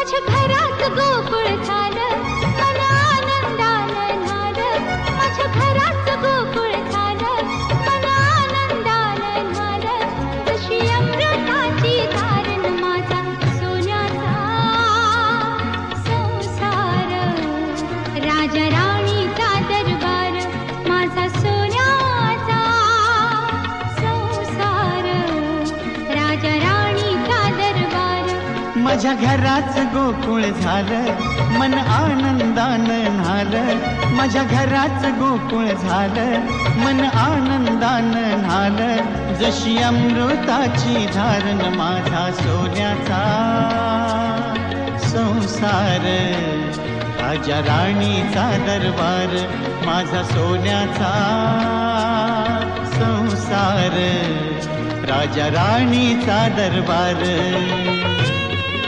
माझ्या घरात गोकुळ झालं, मन आनंदानं न्हालं. माझ्या घरात गोकुळ झालं, मन आनंदानं न्हालं. जशी अमृताची धारण माझा सोन्याचा संसार. राजा राणीचा दरबार माझा सोन्याचा संसार. राजा राणीचा दरबार. माझ्या घराच गोकुळ झालं, मन आनंदानं न्हालं. माझ्या घराच गोकुळ झालं, मन आनंदानं न्हालं. जशी अमृताची धारण माझा सोन्याचा संसार. राजा राणीचा दरबार माझा सोन्याचा संसार. राजा राणीचा दरबार.